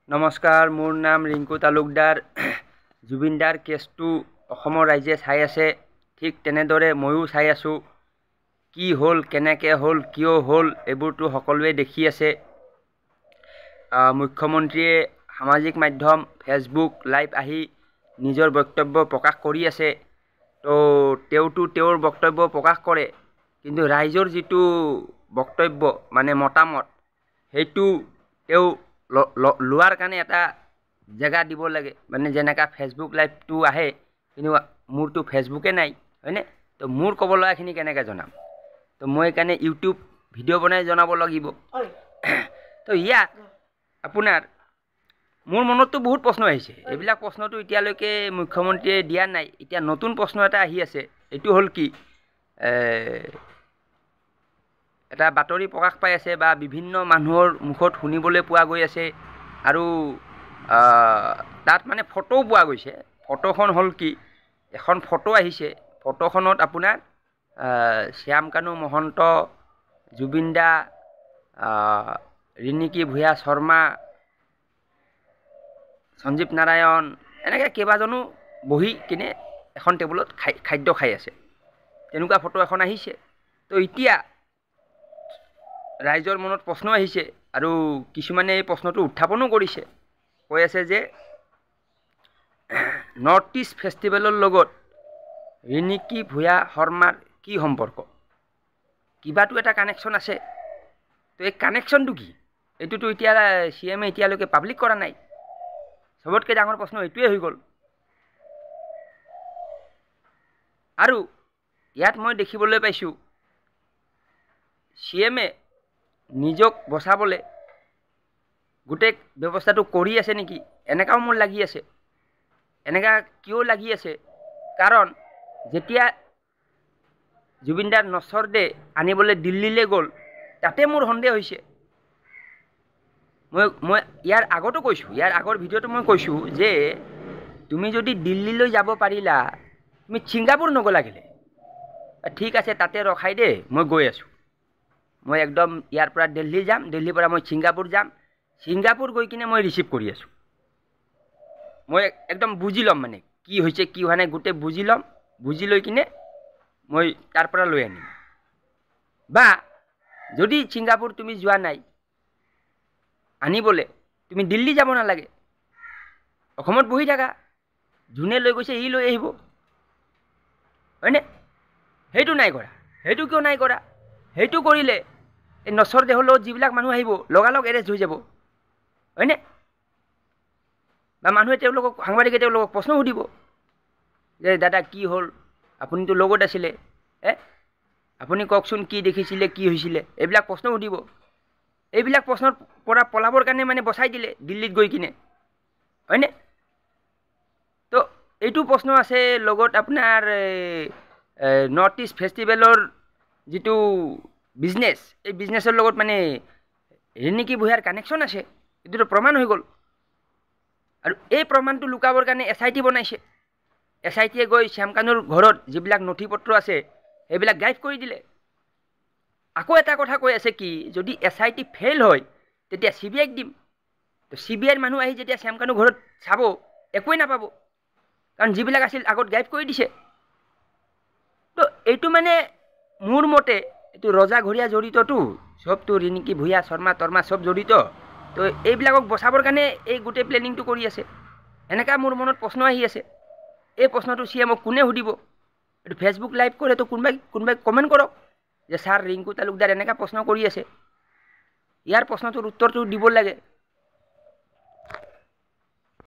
নমস্কাৰ, মোৰ নাম ৰিংকু তালুকদাৰ। জুবিনদাৰ কেছটো অসমৰ ৰাইজে চাই আছে, ঠিক তেনেদৰে ময়ো চাই আছোঁ। কি হ'ল, কেনেকৈ হ'ল, কিয় হ'ল, এইবোৰতো সকলোৱে দেখি আছে। মুখ্যমন্ত্ৰীয়ে সামাজিক মাধ্যম ফেচবুক লাইভ আহি নিজৰ বক্তব্য প্ৰকাশ কৰি আছে। তো তেওঁতো তেওঁৰ বক্তব্য প্ৰকাশ কৰে, কিন্তু ৰাইজৰ যিটো বক্তব্য মানে মতামত, সেইটো তেওঁ লোৱাৰ কাৰণে এটা জেগা দিব লাগে। মানে যেনেকা ফেচবুক লাইভটো আহে, কিন্তু মোৰতো ফেচবুকে নাই, হয়নে? তো মোৰ ক'ব লগাখিনি কেনেকৈ জনাম? তো মই সেইকাৰণে ইউটিউব ভিডিঅ' বনাই জনাব লাগিব। তো ইয়াত আপোনাৰ মোৰ মনততো বহুত প্ৰশ্ন আহিছে। এইবিলাক প্ৰশ্নটো এতিয়ালৈকে মুখ্যমন্ত্ৰীয়ে দিয়া নাই। এতিয়া নতুন প্ৰশ্ন এটা আহি আছে। এইটো হ'ল কি, এটা বাতৰি প্ৰকাশ পাই আছে বা বিভিন্ন মানুহৰ মুখত শুনিবলৈ পোৱা গৈ আছে, আৰু তাত মানে ফটোও পোৱা গৈছে। ফটোখন হ'ল কি, এখন ফটো আহিছে। ফটোখনত আপোনাৰ শ্যামকানু মহন্ত, জুবিন দা, ৰিণিকী ভূঞা শৰ্মা, সঞ্জীৱ নাৰায়ণ, এনেকৈ কেইবাজনো বহি কিনে এখন টেবুলত খাদ্য খাই আছে। তেনেকুৱা ফটো এখন আহিছে। তো এতিয়া ৰাইজৰ মনত প্ৰশ্ন আহিছে, আৰু কিছুমানে এই প্ৰশ্নটো উত্থাপনো কৰিছে। কৈ আছে যে নৰ্থ ইষ্ট ফেষ্টিভেলৰ লগত ৰিণিকী ভূঞা শৰ্মাৰ কি সম্পৰ্ক? কিবাটো এটা কানেকশ্যন আছে। তো এই কানেকশ্যনটো কি? এইটোতো এতিয়া CM এতিয়ালৈকে পাব্লিক কৰা নাই। চবতকৈ ডাঙৰ প্ৰশ্ন এইটোৱে হৈ গ'ল। আৰু ইয়াত মই দেখিবলৈ পাইছোঁ CM নিজক বচাবলৈ গোটেই ব্যৱস্থাটো কৰি আছে নেকি, এনেকাও মোৰ লাগি আছে। এনেকা কিয় লাগি আছে? কাৰণ যেতিয়া জুবিনদাৰ নচৰ দে আনিবলৈ দিল্লীলৈ গ'ল, তাতে মোৰ সন্দেহ হৈছে। মই ইয়াৰ আগতো কৈছোঁ, ইয়াৰ আগৰ ভিডিঅ'টো মই কৈছোঁ যে তুমি যদি দিল্লীলৈ যাব পাৰিলা, তুমি ছিংগাপুৰ নগ'লা কেলে? ঠিক আছে, তাতে ৰখাই দে, মই গৈ আছোঁ। মই একদম ইয়াৰ পৰা দিল্লী যাম, দিল্লীৰ পৰা মই ছিংগাপুৰ যাম, ছিংগাপুৰ গৈ কিনে মই ৰিচিভ কৰি আছোঁ। মই একদম বুজি ল'ম, মানে কি হৈছে কি হোৱা নাই গোটেই বুজি ল'ম। বুজি লৈ কিনে মই তাৰ পৰা লৈ আনিম। বা যদি ছিংগাপুৰ তুমি যোৱা নাই আনিবলৈ, তুমি দিল্লী যাব নালাগে, অসমত বহি থাকা। যোনে লৈ গৈছে সি লৈ আহিব, হয়নে? সেইটো নাই কৰা। সেইটো কিয় নাই কৰা? সেইটো কৰিলে এই নচৰ দেহৰ লগত যিবিলাক মানুহ আহিব, লগালগ এৰেষ্ট হৈ যাব, হয়নে? বা মানুহে সাংবাদিকে তেওঁলোকক প্ৰশ্ন সুধিব যে দাদা কি হ'ল, আপুনিতো লগত আছিলে, আপুনি কওকচোন কি দেখিছিলে, কি হৈছিলে, এইবিলাক প্ৰশ্ন সুধিব। এইবিলাক প্ৰশ্নৰ পৰা পলাবৰ কাৰণে মানে বচাই দিলে দিল্লীত গৈ কিনে, হয়নে? তো এইটো প্ৰশ্ন আছে। লগত আপোনাৰ নৰ্থ ইষ্ট ফেষ্টিভেলৰ যিটো বিজনেছ, এই বিজনেছৰ লগত মানে ৰিণিকী ভূঞাৰ কানেকশ্যন আছে, এইটোতো প্ৰমাণ হৈ গ'ল। আৰু এই প্ৰমাণটো লুকাবৰ কাৰণে SIT বনাইছে। SITয়ে গৈ শ্যামকানুৰ ঘৰত যিবিলাক নথি পত্ৰ আছে সেইবিলাক গাইড কৰি দিলে। আকৌ এটা কথা কৈ আছে কি, যদি SIT ফেইল হয় তেতিয়া CBIক দিম। তো CBIৰ মানুহ আহি যেতিয়া শ্যামকানুৰ ঘৰত চাব, একোৱেই নাপাব, কাৰণ যিবিলাক আছিল আগত গাইড কৰি দিছে। তো এইটো মানে মোৰ মতে এইটো ৰজাঘৰীয়া জড়িতটো, চবটো ৰিণিকী ভূঞা শৰ্মা তৰ্মা চব জড়িত। তো এইবিলাকক বচাবৰ কাৰণে এই গোটেই প্লেনিংটো কৰি আছে। এনেকা মোৰ মনত প্ৰশ্ন আহি আছে। এই প্ৰশ্নটো CMক কোনে সুধিব? এইটো ফেচবুক লাইভ কৰে, তো কোনোবাই কমেণ্ট কৰক যে ছাৰ ৰিংকু তালুকদাৰ এনেকা প্ৰশ্ন কৰি আছে, ইয়াৰ প্ৰশ্নটোৰ উত্তৰটো দিব লাগে।